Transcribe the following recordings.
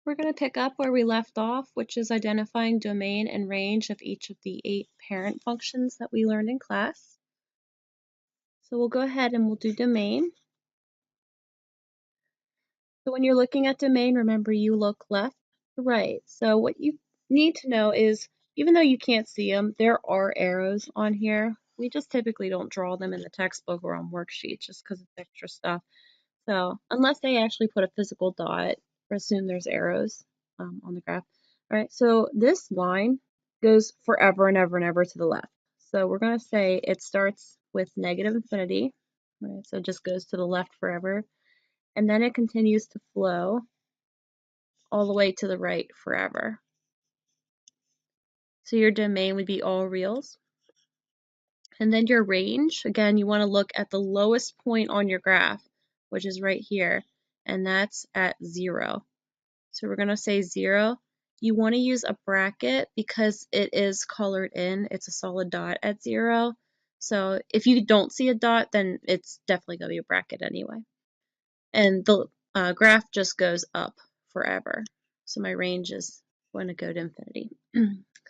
We're going to pick up where we left off, which is identifying domain and range of each of the 8 parent functions that we learned in class. So we'll go ahead and we'll do domain. So when you're looking at domain, remember you look left to right. So what you need to know is, even though you can't see them, there are arrows on here. We just typically don't draw them in the textbook or on worksheets just because it's extra stuff. So unless they actually put a physical dot, or assume there's arrows on the graph. All right, so this line goes forever and ever and ever to the left. So we're going to say it starts with negative infinity. Right, so it just goes to the left forever. And then it continues to flow all the way to the right forever. So your domain would be all reals. And then your range, again, you want to look at the lowest point on your graph, which is right here, and that's at 0. So we're going to say 0. You want to use a bracket because it is colored in. It's a solid dot at 0. So if you don't see a dot, then it's definitely going to be a bracket anyway. And the graph just goes up forever. So my range is going to go to infinity.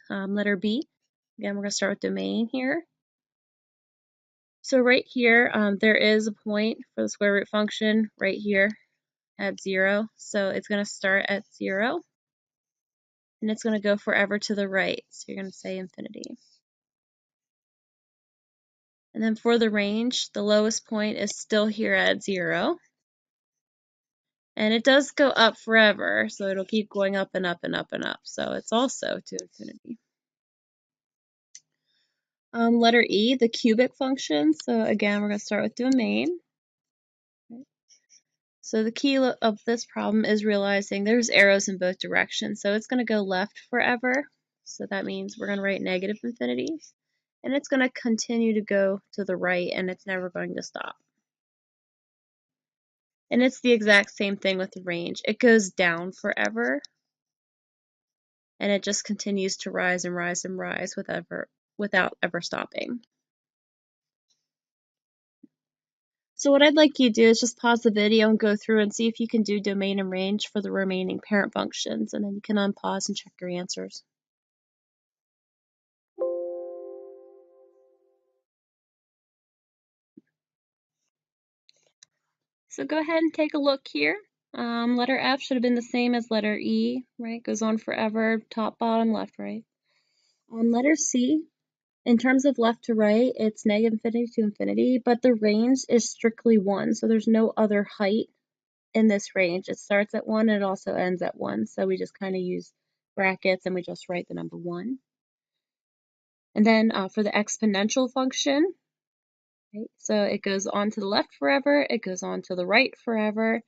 Letter B. Again, we're going to start with domain here. So right here, there is a point for the square root function right here at 0. So it's going to start at 0. And it's going to go forever to the right. So you're going to say infinity. And then for the range, the lowest point is still here at 0. And it does go up forever, so it'll keep going up and up and up and up. So it's also to infinity. Letter E, the cubic function. So again, we're going to start with domain. So the key of this problem is realizing there's arrows in both directions. So it's going to go left forever. So that means we're going to write negative infinity. And it's going to continue to go to the right, and it's never going to stop. And it's the exact same thing with the range. It goes down forever, and it just continues to rise and rise and rise without ever stopping. So what I'd like you to do is just pause the video and go through and see if you can do domain and range for the remaining parent functions, and then you can unpause and check your answers. So go ahead and take a look here. Letter F should have been the same as letter E, right? Goes on forever, top, bottom, left, right. Letter C, in terms of left to right, it's negative infinity to infinity, but the range is strictly 1, so there's no other height in this range. It starts at 1 and it also ends at 1, so we just kind of use brackets and we just write the number 1. And then for the exponential function, right, so it goes on to the left forever, it goes on to the right forever,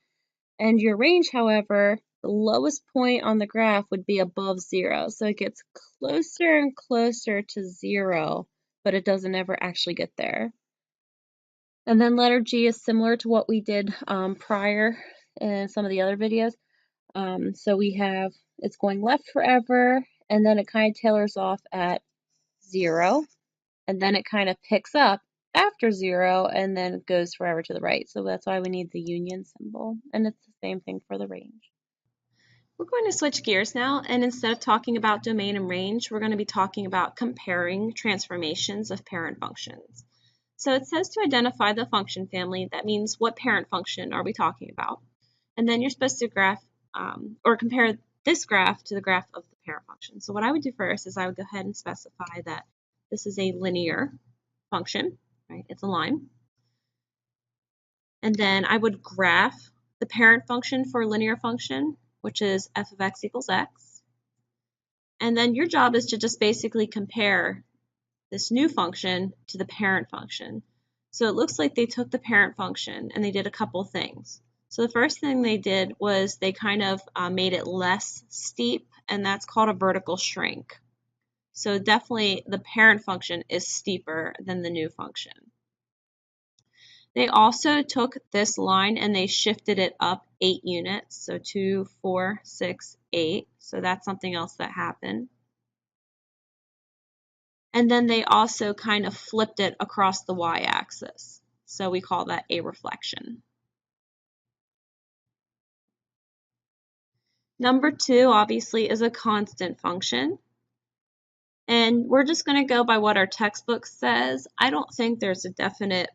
and your range, however, the lowest point on the graph would be above 0, so it gets closer and closer to 0, but it doesn't ever actually get there. And then letter G is similar to what we did prior in some of the other videos. So we have, it's going left forever, and then it kind of tailors off at 0, and then it kind of picks up after 0, and then goes forever to the right. So that's why we need the union symbol, and it's the same thing for the range. We're going to switch gears now, and instead of talking about domain and range, we're going to be talking about comparing transformations of parent functions. So it says to identify the function family. That means what parent function are we talking about? And then you're supposed to graph or compare this graph to the graph of the parent function. So what I would do first is I would go ahead and specify that this is a linear function, right? It's a line. And then I would graph the parent function for a linear function, which is f of x equals x. And then your job is to just basically compare this new function to the parent function. So it looks like they took the parent function and they did a couple things. So the first thing they did was they kind of made it less steep, and that's called a vertical shrink. So definitely the parent function is steeper than the new function. They also took this line and they shifted it up 8 units, so 2, 4, 6, 8. So that's something else that happened. And then they also kind of flipped it across the y-axis. So we call that a reflection. Number 2 obviously is a constant function. And we're just going to go by what our textbook says. I don't think there's a definite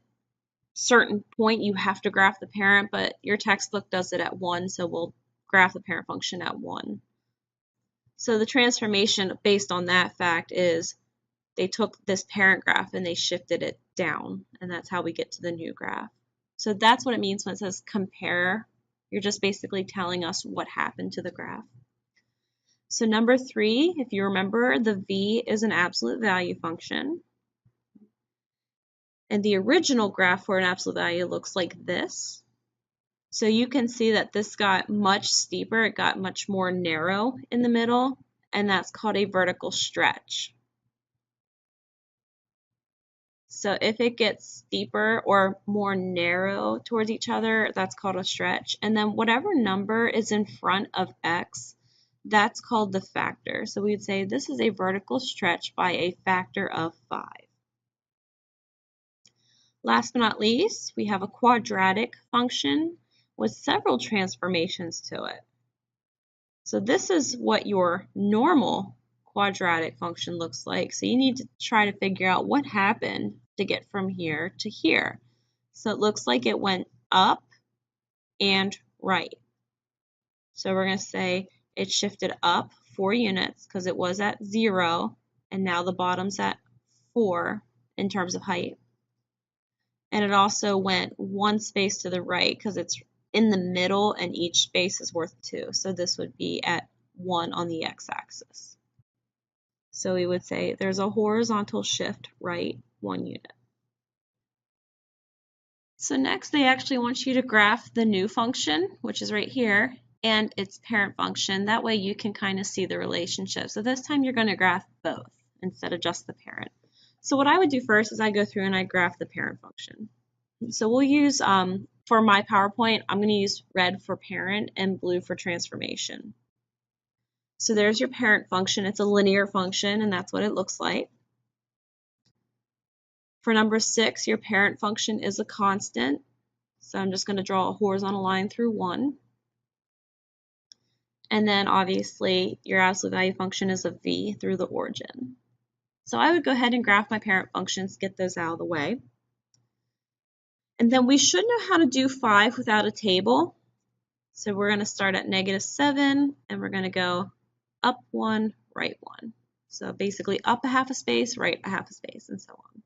certain point you have to graph the parent, but your textbook does it at 1, so we'll graph the parent function at 1. So the transformation based on that fact is they took this parent graph and they shifted it down, and that's how we get to the new graph. So that's what it means when it says compare. You're just basically telling us what happened to the graph. So number 3, if you remember, the v is an absolute value function. And the original graph for an absolute value looks like this. So you can see that this got much steeper. It got much more narrow in the middle, and that's called a vertical stretch. So if it gets steeper or more narrow towards each other, that's called a stretch. And then whatever number is in front of x, that's called the factor. So we'd say this is a vertical stretch by a factor of 5. Last but not least, we have a quadratic function with several transformations to it. So this is what your normal quadratic function looks like. So you need to try to figure out what happened to get from here to here. So it looks like it went up and right. So we're going to say it shifted up 4 units because it was at 0, and now the bottom's at 4 in terms of height. And it also went 1 space to the right because it's in the middle and each space is worth 2. So this would be at 1 on the x-axis. So we would say there's a horizontal shift right 1 unit. So next they actually want you to graph the new function, which is right here, and its parent function. That way you can kind of see the relationship. So this time you're going to graph both instead of just the parent. So what I would do first is I go through and I graph the parent function. So we'll use, for my PowerPoint, I'm going to use red for parent and blue for transformation. So there's your parent function. It's a linear function, and that's what it looks like. For number 6, your parent function is a constant. So I'm just going to draw a horizontal line through 1. And then obviously your absolute value function is a v through the origin. So I would go ahead and graph my parent functions, get those out of the way. And then we should know how to do 5 without a table. So we're going to start at -7, and we're going to go up 1, right 1. So basically up a half a space, right a half a space, and so on.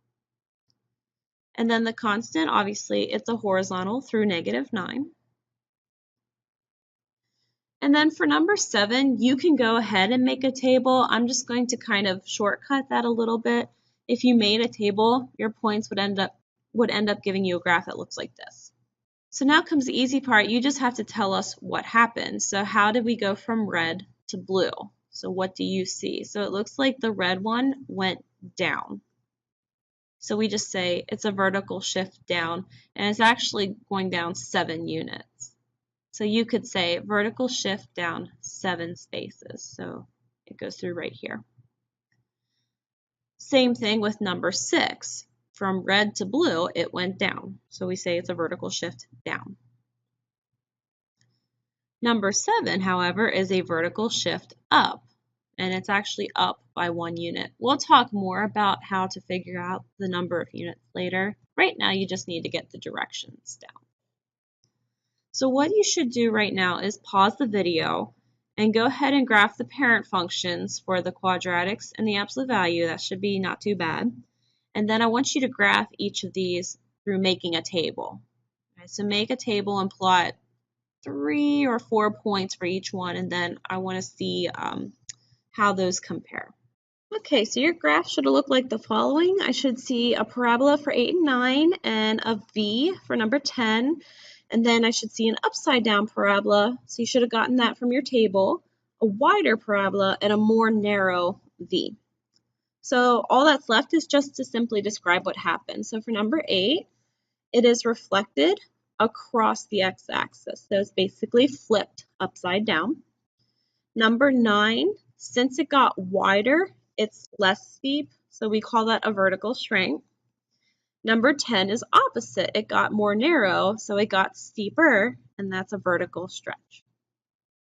And then the constant, obviously, it's a horizontal through -9. And then for number 7, you can go ahead and make a table. I'm just going to kind of shortcut that a little bit. If you made a table, your points would end up giving you a graph that looks like this. So now comes the easy part. You just have to tell us what happened. So how did we go from red to blue? So what do you see? So it looks like the red one went down. So we just say it's a vertical shift down, and it's actually going down 7 units. So you could say vertical shift down 7 spaces. So it goes through right here. Same thing with number 6. From red to blue, it went down. So we say it's a vertical shift down. Number 7, however, is a vertical shift up, and it's actually up by 1 unit. We'll talk more about how to figure out the number of units later. Right now, you just need to get the directions down. So what you should do right now is pause the video and go ahead and graph the parent functions for the quadratics and the absolute value. That should be not too bad. And then I want you to graph each of these through making a table. Okay, so make a table and plot 3 or 4 points for each one, and then I want to see how those compare. Okay, so your graph should look like the following. I should see a parabola for 8 and 9 and a V for number 10. And then I should see an upside down parabola. So you should have gotten that from your table, a wider parabola, and a more narrow V. So all that's left is just to simply describe what happened. So for number 8, it is reflected across the x-axis. So it's basically flipped upside down. Number 9, since it got wider, it's less steep, so we call that a vertical shrink. Number 10 is opposite. It got more narrow, so it got steeper, and that's a vertical stretch.